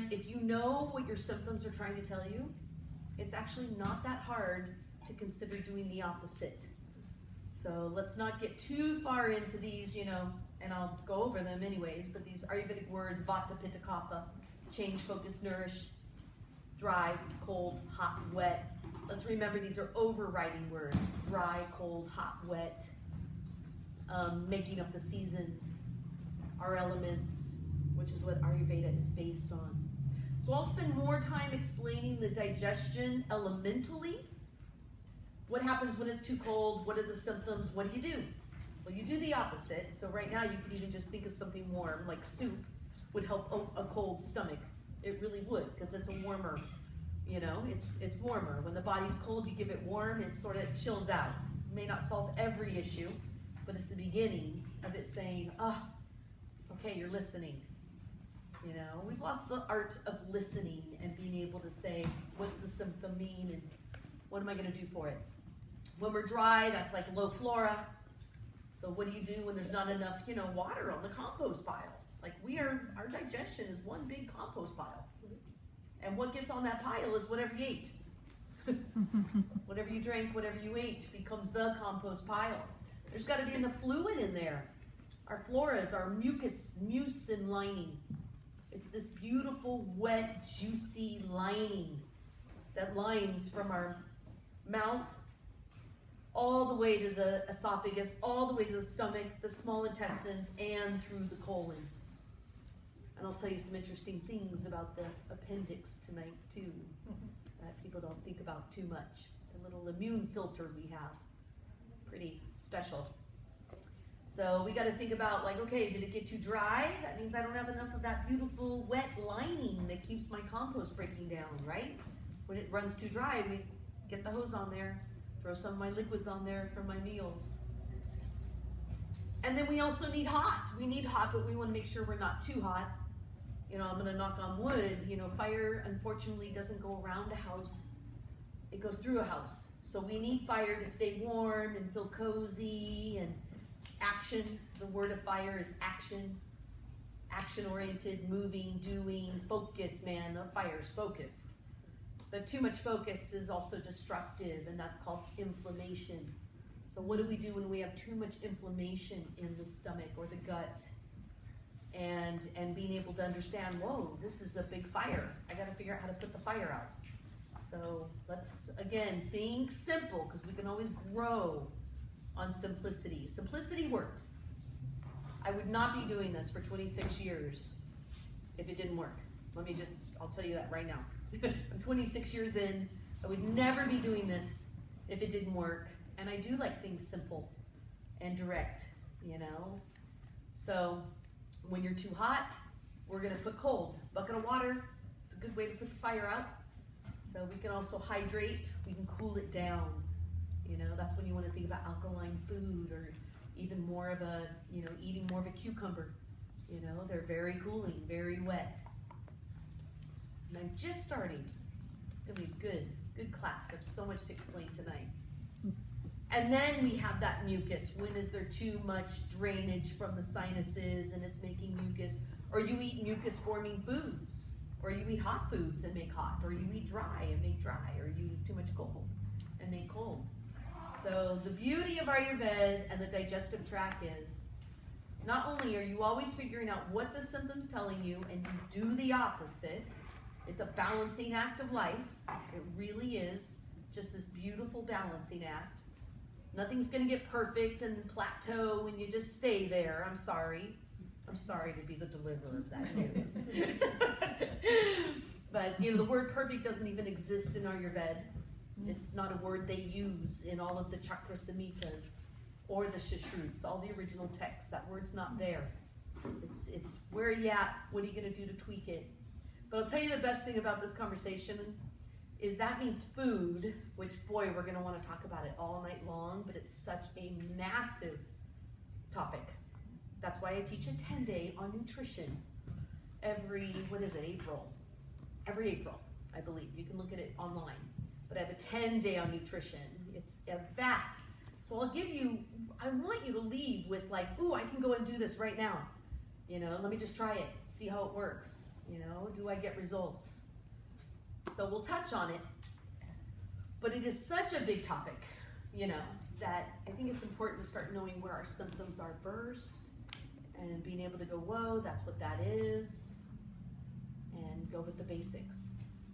And if you know what your symptoms are trying to tell you, it's actually not that hard to consider doing the opposite. So let's not get too far into these, you know, and I'll go over them anyways, but these Ayurvedic words, vata, pitta, kapha, change, focus, nourish, dry, cold, hot, wet. Let's remember these are overriding words, dry, cold, hot, wet, making up the seasons, our elements, which is what Ayurveda is based on. So I'll spend more time explaining the digestion elementally. What happens when it's too cold? What are the symptoms? What do you do? Well, you do the opposite. So right now you could even just think of something warm, like soup would help a cold stomach. It really would, because it's a warmer, you know, it's warmer. When the body's cold, you give it warm, it sort of chills out. It may not solve every issue, but it's the beginning of it saying, okay, you're listening. You know, we've lost the art of listening and being able to say, what's the symptom mean and what am I going to do for it? When we're dry, that's like low flora. So what do you do when there's not enough, you know, water on the compost pile? Like our digestion is one big compost pile. And what gets on that pile is whatever you ate. Whatever you drank, whatever you ate becomes the compost pile. There's got to be enough fluid in there. Our flora is our mucin lining. It's this beautiful, wet, juicy lining that lines from our mouth all the way to the esophagus, all the way to the stomach, the small intestines, and through the colon. And I'll tell you some interesting things about the appendix tonight, too, that people don't think about too much. The little immune filter we have. Pretty special. So we got to think about, like, okay, did it get too dry? That means I don't have enough of that beautiful wet lining that keeps my compost breaking down, right? When it runs too dry, we get the hose on there, throw some of my liquids on there for my meals. And then we also need hot. We need hot, but we want to make sure we're not too hot. You know, I'm going to knock on wood. You know, fire, unfortunately, doesn't go around a house. It goes through a house. So we need fire to stay warm and feel cozy and action. The word of fire is action. Action-oriented, moving, doing, focus, man. The fire is focused. But too much focus is also destructive, and that's called inflammation. So what do we do when we have too much inflammation in the stomach or the gut? And being able to understand, whoa, this is a big fire. I got to figure out how to put the fire out. So let's, again, think simple, because we can always grow on simplicity. Simplicity works. I would not be doing this for 26 years if it didn't work. I'll tell you that right now. I'm 26 years in. I would never be doing this if it didn't work. And I do like things simple and direct, you know. So when you're too hot, we're going to put cold. Bucket of water, it's a good way to put the fire out. So we can also hydrate. We can cool it down. You know, that's when you want to think about alkaline food, or even more of a, you know, eating more of a cucumber. You know, they're very cooling, very wet. And I'm just starting. It's going to be a good class. I have so much to explain tonight. And then we have that mucus. When is there too much drainage from the sinuses and it's making mucus? Or you eat mucus-forming foods. Or you eat hot foods and make hot. Or you eat dry and make dry. Or you eat too much cold and make cold. So the beauty of Ayurveda and the digestive tract is, not only are you always figuring out what the symptom's telling you and you do the opposite, it's a balancing act of life. It really is just this beautiful balancing act. Nothing's going to get perfect and plateau and you just stay there. I'm sorry. I'm sorry to be the deliverer of that news. But, you know, the word perfect doesn't even exist in Ayurveda. It's not a word they use in all of the chakra samhitas or the shashruts, all the original texts. That word's not there. It's where are you at? What are you going to do to tweak it? But I'll tell you the best thing about this conversation is that means food, which, boy, we're going to want to talk about it all night long, but it's such a massive topic. That's why I teach a 10-day on nutrition every, April? Every April, I believe. You can look at it online. But I have a 10-day on nutrition. It's a vast. So I want you to leave with like, ooh, I can go and do this right now. You know, let me just try it, see how it works. You know, do I get results? So we'll touch on it, but it is such a big topic, you know, that I think it's important to start knowing where our symptoms are first and being able to go, whoa, that's what that is, and go with the basics.